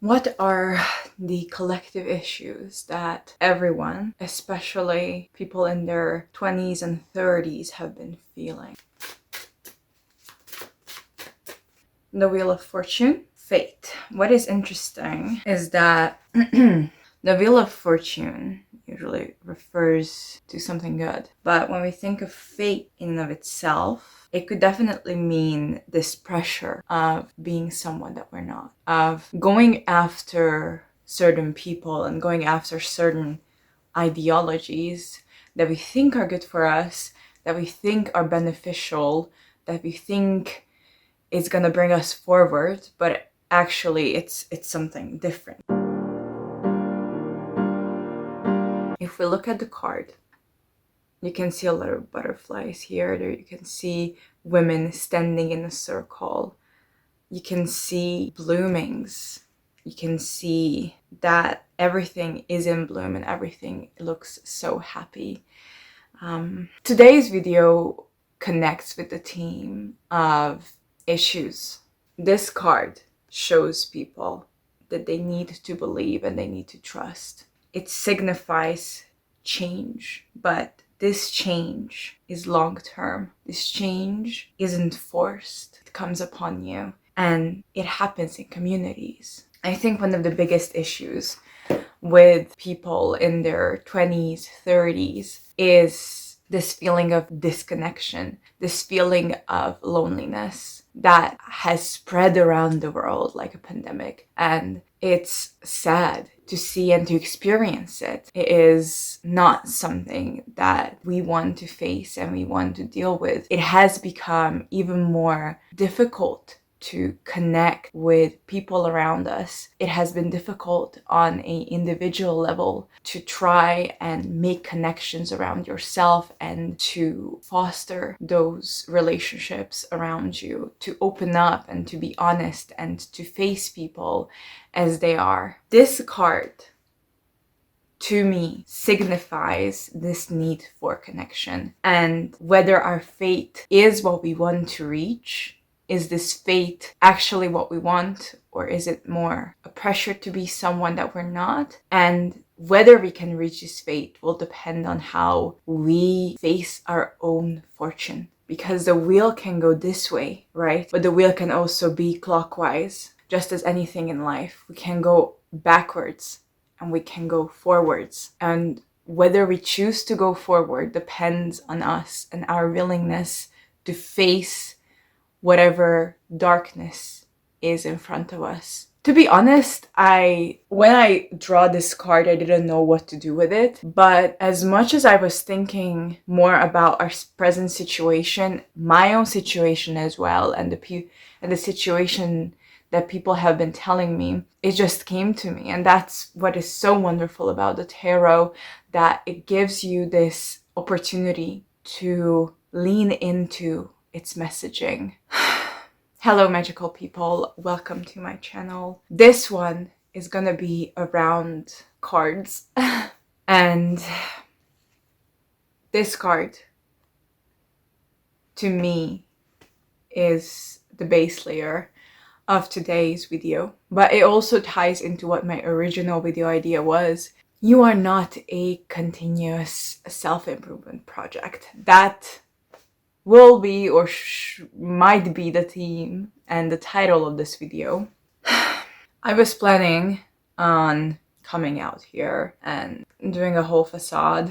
What are the collective issues that everyone, especially people in their 20s and 30s, have been feeling? The Wheel of Fortune, fate. What is interesting is that the Wheel of Fortune usually refers to something good. But when we think of fate in and of itself, it could definitely mean this pressure of being someone that we're not, of going after certain people and going after certain ideologies that we think are good for us, that we think are beneficial, that we think is going to bring us forward, but actually it's something different. If we look at the card, you can see a lot of butterflies here. There you can see women standing in a circle. You can see bloomings. You can see that everything is in bloom and everything looks so happy. Today's video connects with the theme of issues. This card shows people that they need to believe and they need to trust. It signifies change, but this change is long-term. This change isn't forced. It comes upon you and it happens in communities. I think one of the biggest issues with people in their 20s, 30s is this feeling of disconnection, this feeling of loneliness that has spread around the world like a pandemic. And it's sad to see and to experience it. It is not something that we want to face and we want to deal with. It has become even more difficult to connect with people around us. It has been difficult on an individual level to try and make connections around yourself and to foster those relationships around you, to open up and to be honest and to face people as they are. This card, to me, signifies this need for connection. And whether our fate is what we want to reach, is this fate actually what we want, or is it more a pressure to be someone that we're not? And whether we can reach this fate will depend on how we face our own fortune. Because the wheel can go this way, right? But the wheel can also be clockwise, just as anything in life. We can go backwards and we can go forwards. And whether we choose to go forward depends on us and our willingness to face whatever darkness is in front of us. To be honest, when I draw this card, I didn't know what to do with it. But as much as I was thinking more about our present situation, my own situation as well, and the situation that people have been telling me, it just came to me. And that's what is so wonderful about the tarot, that it gives you this opportunity to lean into its messaging. Hello magical people, welcome to my channel. This one is gonna be around cards and this card to me is the base layer of today's video, but it also ties into what my original video idea was. You are not a continuous self-improvement project. That will be or might be the theme and the title of this video. I was planning on coming out here and doing a whole facade,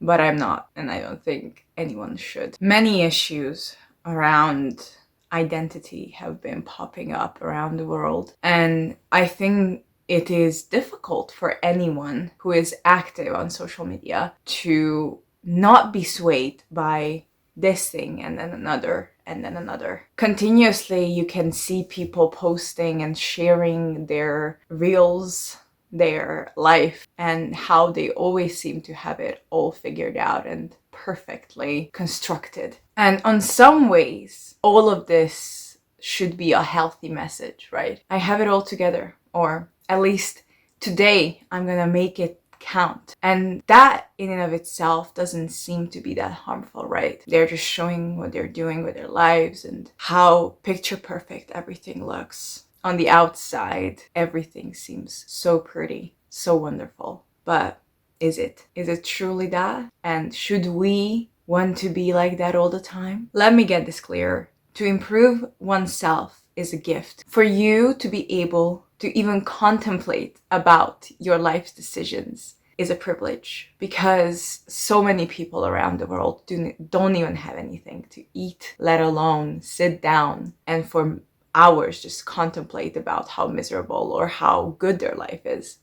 but I'm not, and I don't think anyone should. Many issues around identity have been popping up around the world, and I think it is difficult for anyone who is active on social media to not be swayed by this thing and then another and then another. Continuously you can see people posting and sharing their reels, their life, and how they always seem to have it all figured out and perfectly constructed. And on some ways, all of this should be a healthy message, right? I have it all together, or at least today I'm gonna make it count. And that in and of itself doesn't seem to be that harmful, right? They're just showing what they're doing with their lives and how picture perfect everything looks. On the outside, everything seems so pretty, so wonderful. But is it? Is it truly that? And should we want to be like that all the time? Let me get this clear. To improve oneself is a gift. For you to be able to even contemplate about your life's decisions is a privilege, because so many people around the world don't even have anything to eat, let alone sit down and for hours just contemplate about how miserable or how good their life is.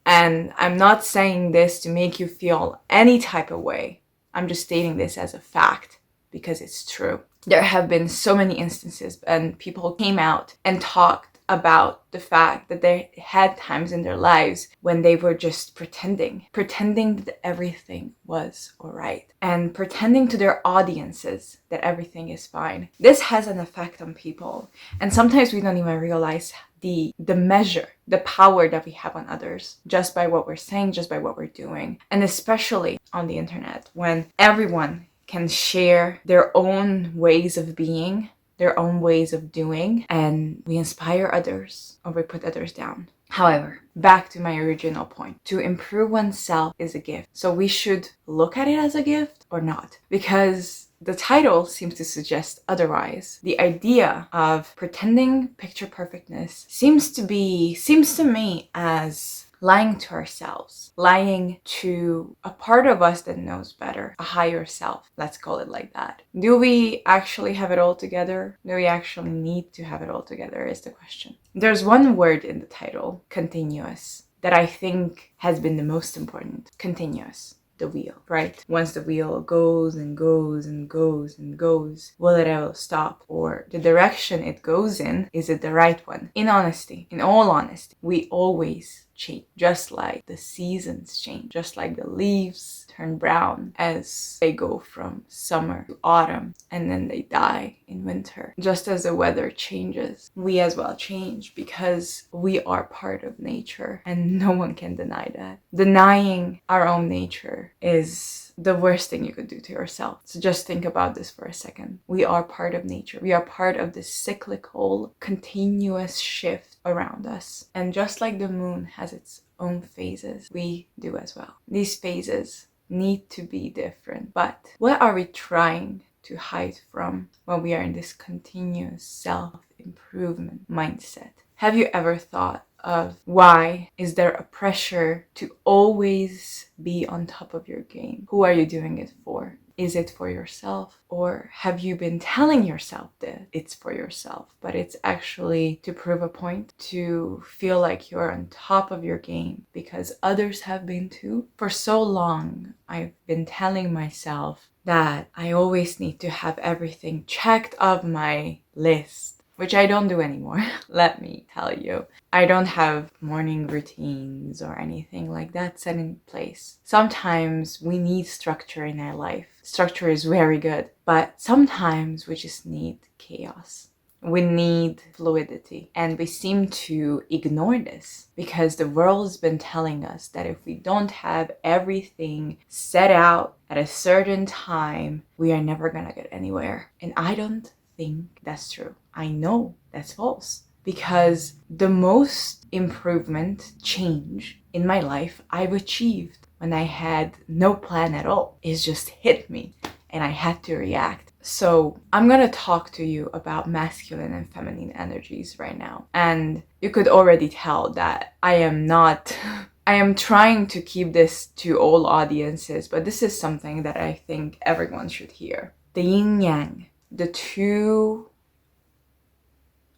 And I'm not saying this to make you feel any type of way. I'm just stating this as a fact because it's true. There have been so many instances and people came out and talked about the fact that they had times in their lives when they were just pretending that everything was all right, and pretending to their audiences that everything is fine. This has an effect on people, and sometimes we don't even realize the measure, the power that we have on others just by what we're saying, just by what we're doing. And especially on the internet, when everyone can share their own ways of being, their own ways of doing, and we inspire others or we put others down. However, back to my original point, to improve oneself is a gift. So we should look at it as a gift or not, because the title seems to suggest otherwise. The idea of pretending picture perfectness seems to me as lying to ourselves, lying to a part of us that knows better, a higher self. Let's call it like that. Do we actually have it all together? Do we actually need to have it all together is the question. There's one word in the title, continuous, that I think has been the most important. Continuous. The wheel, right? Once the wheel goes and goes and goes and goes, will it ever stop? Or the direction it goes in, is it the right one? In all honesty, we always change, just like the seasons change, just like the leaves turn brown as they go from summer to autumn and then they die in winter. Just as the weather changes, we as well change, because we are part of nature and no one can deny that. Denying our own nature is the worst thing you could do to yourself. So just think about this for a second. We are part of nature. We are part of this cyclical, continuous shift around us. And just like the moon has its own phases, we do as well. These phases need to be different. But what are we trying to hide from when we are in this continuous self-improvement mindset? Have you ever thought of why is there a pressure to always be on top of your game? Who are you doing it for? Is it for yourself? Or have you been telling yourself that it's for yourself, but it's actually to prove a point, to feel like you're on top of your game because others have been too? For so long, I've been telling myself that I always need to have everything checked off my list, which I don't do anymore. Let me tell you. I don't have morning routines or anything like that set in place. Sometimes we need structure in our life. Structure is very good, but sometimes we just need chaos. We need fluidity, and we seem to ignore this because the world's been telling us that if we don't have everything set out at a certain time, we are never gonna get anywhere. And I don't think that's true. I know that's false, because the most improvement, change in my life I've achieved when I had no plan at all. It just hit me and I had to react. So I'm gonna talk to you about masculine and feminine energies right now. And you could already tell that I am trying to keep this to all audiences, but this is something that I think everyone should hear. The yin yang, the two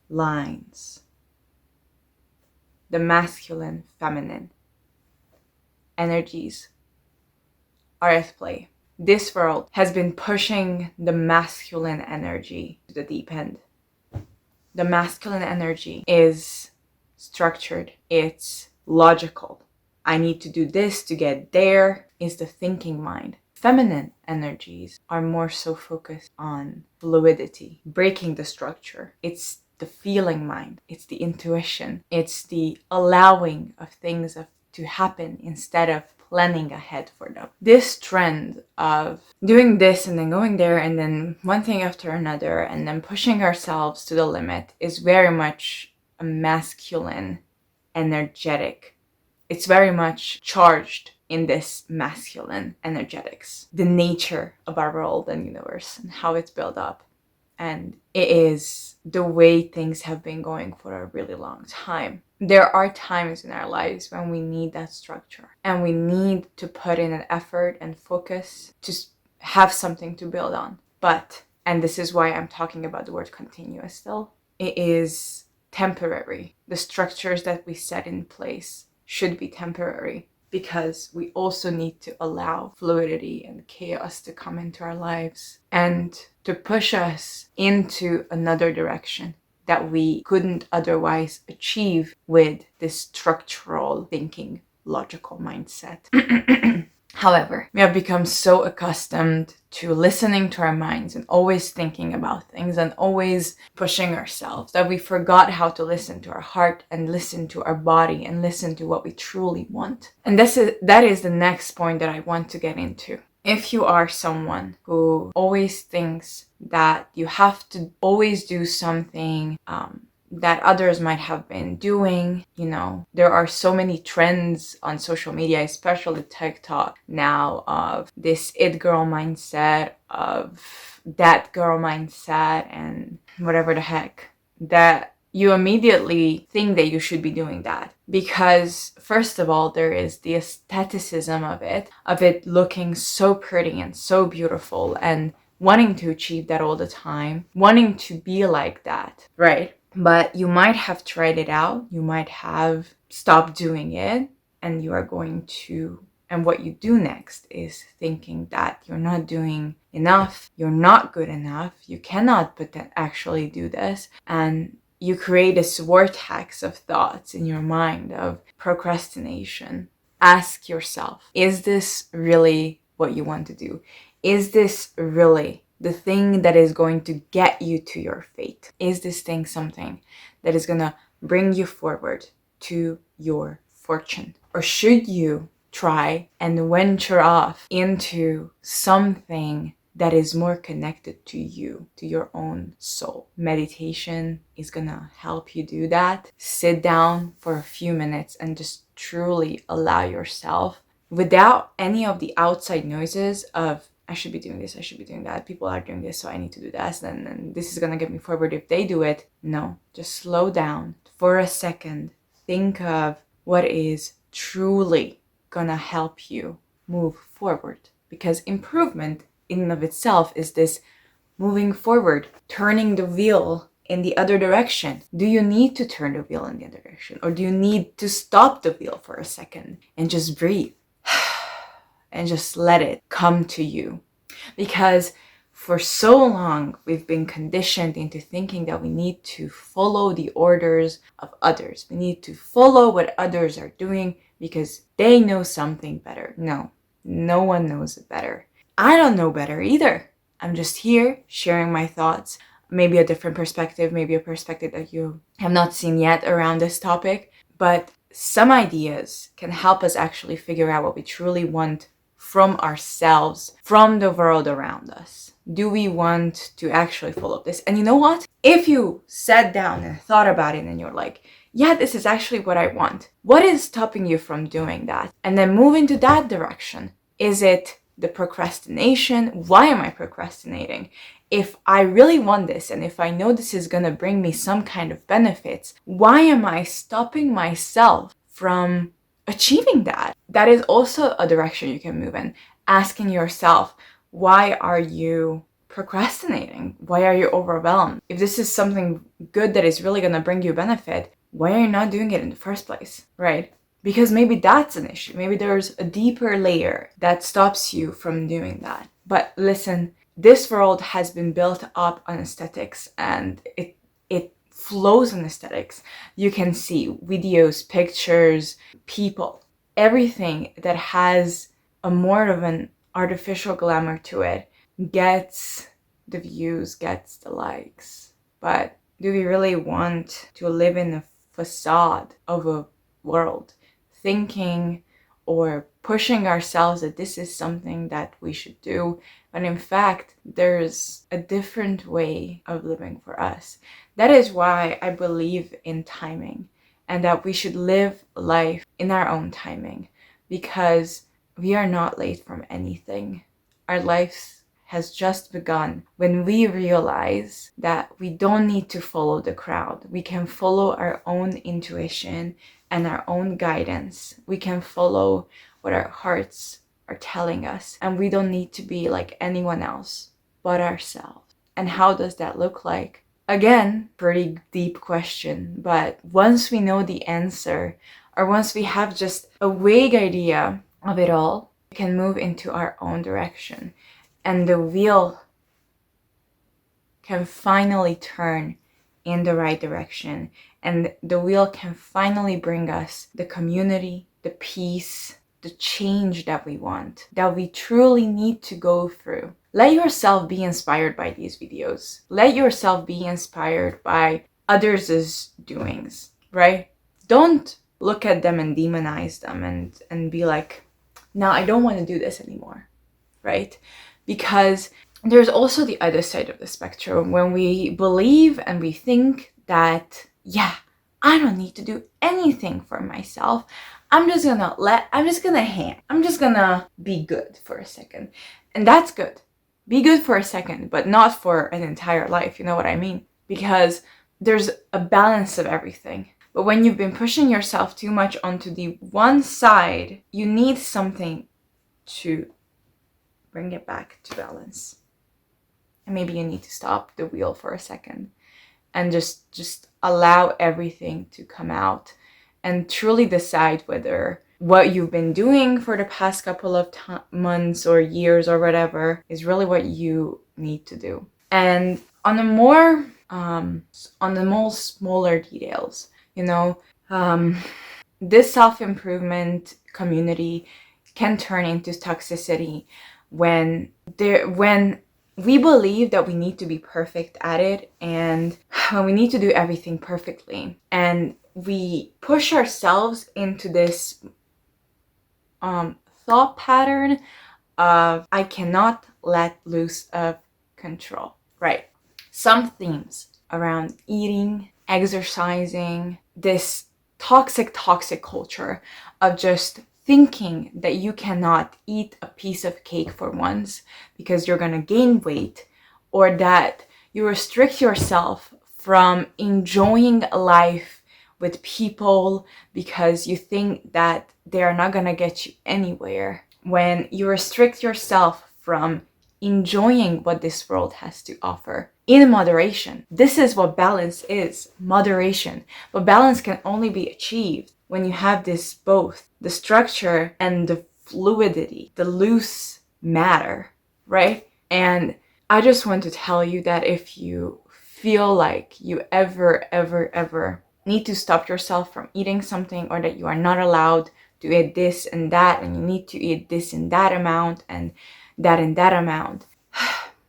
lines, the masculine, feminine energies are at play. This world has been pushing the masculine energy to the deep end. The masculine energy is structured, it's logical. I need to do this to get there, is the thinking mind. Feminine energies are more so focused on fluidity, breaking the structure. It's the feeling mind, it's the intuition, it's the allowing of things to happen instead of planning ahead for them. This trend of doing this and then going there and then one thing after another and then pushing ourselves to the limit is very much a masculine, energetic. It's very much charged in this masculine energetics, the nature of our world and universe and how it's built up. And it is the way things have been going for a really long time. There are times in our lives when we need that structure and we need to put in an effort and focus to have something to build on. But, and this is why I'm talking about the word continuous still, it is temporary. The structures that we set in place should be temporary, because we also need to allow fluidity and chaos to come into our lives and to push us into another direction that we couldn't otherwise achieve with this structural thinking, logical mindset. However, we have become so accustomed to listening to our minds and always thinking about things and always pushing ourselves that we forgot how to listen to our heart and listen to our body and listen to what we truly want. And that is the next point that I want to get into. If you are someone who always thinks that you have to always do something that others might have been doing, there are so many trends on social media, especially TikTok now, of this it girl mindset, of that girl mindset, and whatever the heck, that you immediately think that you should be doing that. Because first of all, there is the aestheticism of it looking so pretty and so beautiful and wanting to achieve that all the time, wanting to be like that, right? But you might have tried it out, you might have stopped doing it, and you are going to, and what you do next is thinking that you're not doing enough, you're not good enough, you cannot actually do this, and you create this vortex of thoughts in your mind of procrastination. Ask yourself, is this really what you want to do? Is this really the thing that is going to get you to your fate? Is this thing something that is going to bring you forward to your fortune? Or should you try and venture off into something that is more connected to you, to your own soul? Meditation is going to help you do that. Sit down for a few minutes and just truly allow yourself, without any of the outside noises of, I should be doing this, I should be doing that, people are doing this, so I need to do that, and this is gonna get me forward if they do it. No, just slow down for a second. Think of what is truly gonna help you move forward. Because improvement in and of itself is this moving forward, turning the wheel in the other direction. Do you need to turn the wheel in the other direction? Or do you need to stop the wheel for a second and just breathe? And just let it come to you. Because for so long, we've been conditioned into thinking that we need to follow the orders of others. We need to follow what others are doing because they know something better. No, no one knows it better. I don't know better either. I'm just here sharing my thoughts, maybe a different perspective, maybe a perspective that you have not seen yet around this topic. But some ideas can help us actually figure out what we truly want from ourselves, from the world around us. Do we want to actually follow this? And you know what? If you sat down and thought about it and you're like, yeah, this is actually what I want, what is stopping you from doing that? And then move into that direction. Is it the procrastination? Why am I procrastinating? If I really want this and if I know this is going to bring me some kind of benefits, why am I stopping myself from achieving that? That is also a direction you can move in. Asking yourself, why are you procrastinating? Why are you overwhelmed? If this is something good that is really going to bring you benefit, why are you not doing it in the first place, right? Because maybe that's an issue. Maybe there's a deeper layer that stops you from doing that. But listen, this world has been built up on aesthetics, and it flows on aesthetics. You can see videos, pictures, people, everything that has a more of an artificial glamour to it gets the views, gets the likes. But do we really want to live in a facade of a world, thinking or pushing ourselves that this is something that we should do, when in fact there's a different way of living for us? That is why I believe in timing, and that we should live life in our own timing, because we are not late from anything. Our life has just begun when we realize that we don't need to follow the crowd. We can follow our own intuition and our own guidance. We can follow what our hearts are telling us, and we don't need to be like anyone else but ourselves. And how does that look like? Again, pretty deep question, but once we know the answer, or once we have just a vague idea of it all, we can move into our own direction, and the wheel can finally turn in the right direction, and the wheel can finally bring us the community, the peace, the change that we want, that we truly need to go through. Let yourself be inspired by these videos. Let yourself be inspired by others' doings, right? Don't look at them and demonize them and be like, no, I don't want to do this anymore, right? Because there's also the other side of the spectrum when we believe and we think that, yeah, I don't need to do anything for myself. I'm just gonna be good for a second. And that's good. Be good for a second, but not for an entire life, you know what I mean? Because there's a balance of everything. But when you've been pushing yourself too much onto the one side, you need something to bring it back to balance. And maybe you need to stop the wheel for a second and just allow everything to come out and truly decide whether what you've been doing for the past couple of months or years or whatever is really what you need to do. And on the more smaller details, this self-improvement community can turn into toxicity when we believe that we need to be perfect at it, and we need to do everything perfectly, and we push ourselves into this thought pattern of I cannot let loose of control, right? Some themes around eating, exercising, this toxic culture of just thinking that you cannot eat a piece of cake for once because you're gonna gain weight, or that you restrict yourself from enjoying life with people because you think that they are not gonna get you anywhere. When you restrict yourself from enjoying what this world has to offer in moderation. This is what balance is, moderation. But balance can only be achieved when you have this both, the structure and the fluidity, the loose matter, right? And I just want to tell you that if you feel like you ever need to stop yourself from eating something, or that you are not allowed to eat this and that, and you need to eat this and that amount and that amount,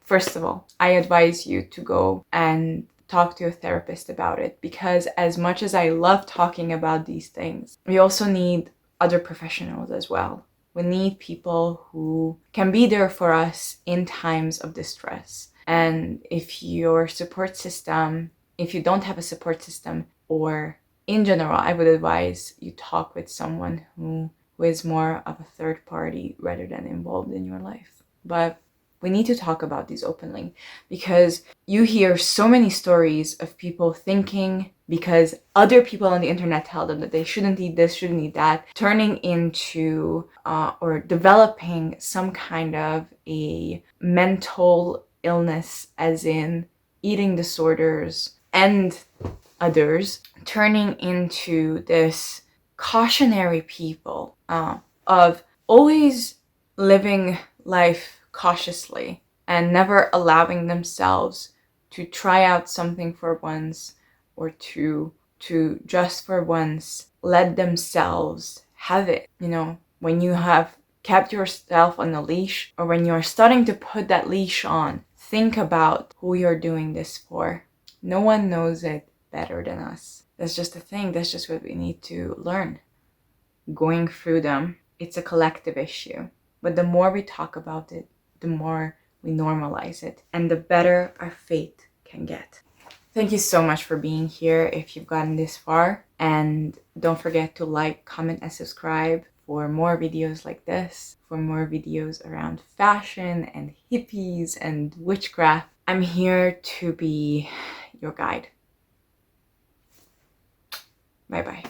first of all, I advise you to go and talk to a therapist about it, because as much as I love talking about these things, we also need other professionals as well. We need people who can be there for us in times of distress. And if you don't have a support system, or in general, I would advise you talk with someone who is more of a third party rather than involved in your life. But we need to talk about these openly, because you hear so many stories of people thinking because other people on the internet tell them that they shouldn't eat this, shouldn't eat that, turning into or developing some kind of a mental illness, as in eating disorders and others, turning into this cautionary people of always living life cautiously and never allowing themselves to try out something for once, or to just for once let themselves have it. When you have kept yourself on a leash, or when you're starting to put that leash on, think about who you're doing this for. No one knows it better than us. That's just a thing. That's just what we need to learn. Going through them, it's a collective issue. But the more we talk about it, the more we normalize it, and the better our faith can get. Thank you so much for being here if you've gotten this far. And don't forget to like, comment, and subscribe for more videos like this, for more videos around fashion and hippies and witchcraft. I'm here to be your guide. Bye bye.